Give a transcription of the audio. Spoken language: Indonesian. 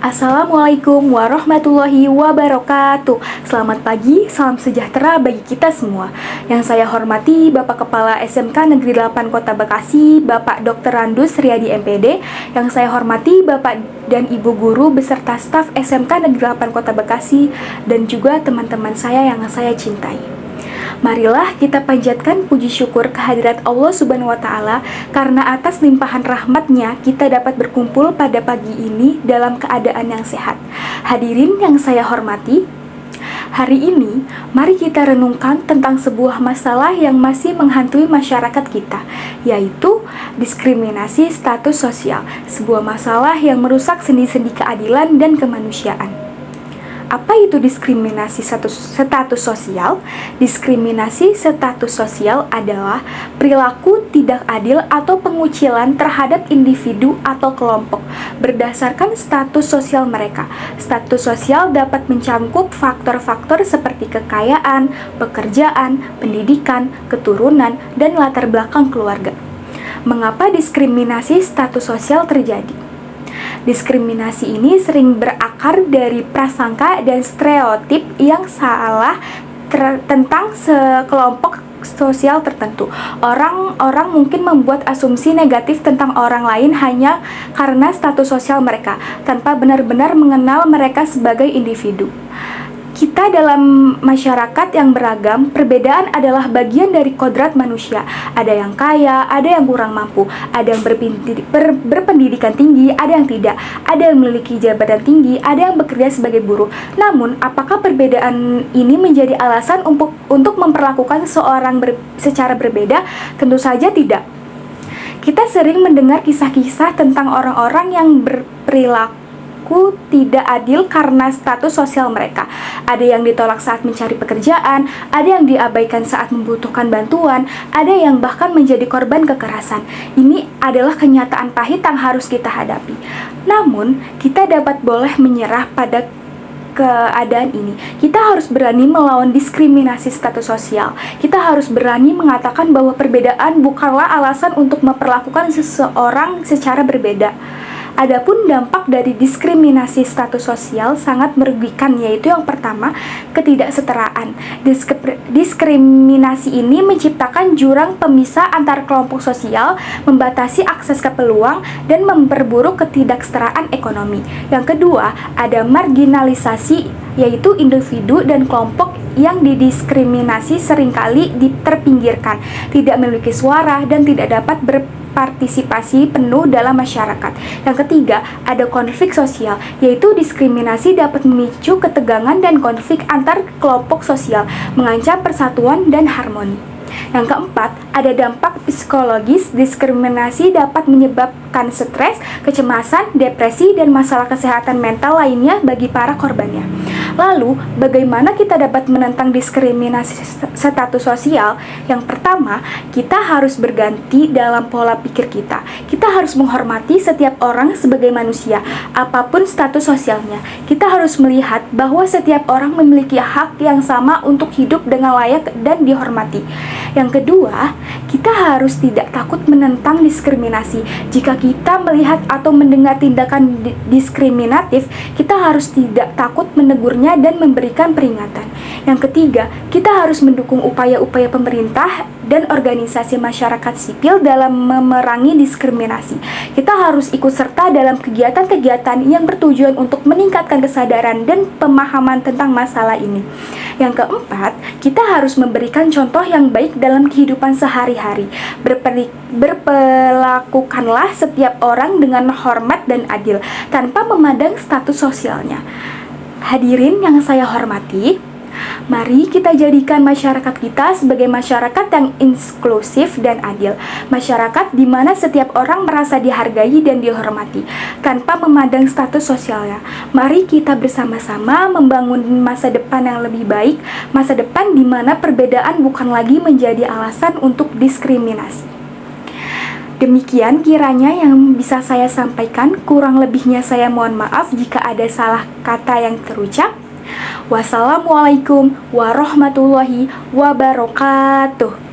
Assalamualaikum warahmatullahi wabarakatuh. Selamat pagi, salam sejahtera bagi kita semua. Yang saya hormati Bapak Kepala SMK Negeri 8 Kota Bekasi, Bapak Dr. Randus Riyadi MPD. Yang saya hormati Bapak dan Ibu Guru beserta staf SMK Negeri 8 Kota Bekasi, dan juga teman-teman saya yang saya cintai. Marilah kita panjatkan puji syukur kehadirat Allah Subhanahu wa Ta'ala, karena atas limpahan rahmatnya kita dapat berkumpul pada pagi ini dalam keadaan yang sehat. Hadirin yang saya hormati, hari ini mari kita renungkan tentang sebuah masalah yang masih menghantui masyarakat kita, yaitu diskriminasi status sosial, sebuah masalah yang merusak sendi-sendi keadilan dan kemanusiaan. Apa itu diskriminasi status sosial? Diskriminasi status sosial adalah perilaku tidak adil atau pengucilan terhadap individu atau kelompok berdasarkan status sosial mereka. Status sosial dapat mencangkup faktor-faktor seperti kekayaan, pekerjaan, pendidikan, keturunan, dan latar belakang keluarga. Mengapa diskriminasi status sosial terjadi? Diskriminasi ini sering berakar dari prasangka dan stereotip yang salah tentang sekelompok sosial tertentu. Orang mungkin membuat asumsi negatif tentang orang lain hanya karena status sosial mereka, tanpa benar-benar mengenal mereka sebagai individu. Kita dalam masyarakat yang beragam, perbedaan adalah bagian dari kodrat manusia. Ada yang kaya, ada yang kurang mampu, ada yang berpendidikan tinggi, ada yang tidak, ada yang memiliki jabatan tinggi, ada yang bekerja sebagai buruh. Namun, apakah perbedaan ini menjadi alasan untuk memperlakukan seseorang secara berbeda? Tentu saja tidak. Kita sering mendengar kisah-kisah tentang orang-orang yang berperilaku tidak adil karena status sosial mereka. Ada yang ditolak saat mencari pekerjaan, ada yang diabaikan saat membutuhkan bantuan, ada yang bahkan menjadi korban kekerasan. Ini adalah kenyataan pahit yang harus kita hadapi. Namun, kita boleh menyerah pada keadaan ini. Kita harus berani melawan diskriminasi status sosial. Kita harus berani mengatakan bahwa perbedaan bukanlah alasan untuk memperlakukan seseorang secara berbeda. Adapun dampak dari diskriminasi status sosial sangat merugikan, yaitu yang pertama, ketidaksetaraan. Diskriminasi ini menciptakan jurang pemisah antar kelompok sosial, membatasi akses ke peluang, dan memperburuk ketidaksetaraan ekonomi. Yang kedua, ada marginalisasi, yaitu individu dan kelompok yang didiskriminasi seringkali terpinggirkan, tidak memiliki suara, dan tidak dapat berpartisipasi penuh dalam masyarakat. Yang ketiga, ada konflik sosial, yaitu diskriminasi dapat memicu ketegangan dan konflik antar kelompok sosial, mengancam persatuan dan harmoni. Yang keempat, ada dampak psikologis. Diskriminasi dapat menyebabkan stres, kecemasan, depresi, dan masalah kesehatan mental lainnya bagi para korbannya. Lalu, bagaimana kita dapat menentang diskriminasi status sosial? Yang pertama, kita harus berganti dalam pola pikir kita. Kita harus menghormati setiap orang sebagai manusia, apapun status sosialnya. Kita harus melihat bahwa setiap orang memiliki hak yang sama untuk hidup dengan layak dan dihormati. Yang kedua, kita harus tidak takut menentang diskriminasi. Jika kita melihat atau mendengar tindakan diskriminatif, kita harus tidak takut menegurnya dan memberikan peringatan. Yang ketiga, kita harus mendukung upaya-upaya pemerintah dan organisasi masyarakat sipil dalam memerangi diskriminasi. Kita harus ikut serta dalam kegiatan-kegiatan yang bertujuan untuk meningkatkan kesadaran dan pemahaman tentang masalah ini. Yang keempat, kita harus memberikan contoh yang baik dalam kehidupan sehari-hari. Berpelakukanlah setiap orang dengan hormat dan adil, tanpa memandang status sosialnya. Hadirin yang saya hormati, mari kita jadikan masyarakat kita sebagai masyarakat yang inklusif dan adil. Masyarakat di mana setiap orang merasa dihargai dan dihormati, tanpa memandang status sosialnya. Mari kita bersama-sama membangun masa depan yang lebih baik, masa depan di mana perbedaan bukan lagi menjadi alasan untuk diskriminasi. Demikian kiranya yang bisa saya sampaikan, kurang lebihnya saya mohon maaf jika ada salah kata yang terucap. Wassalamualaikum warahmatullahi wabarakatuh.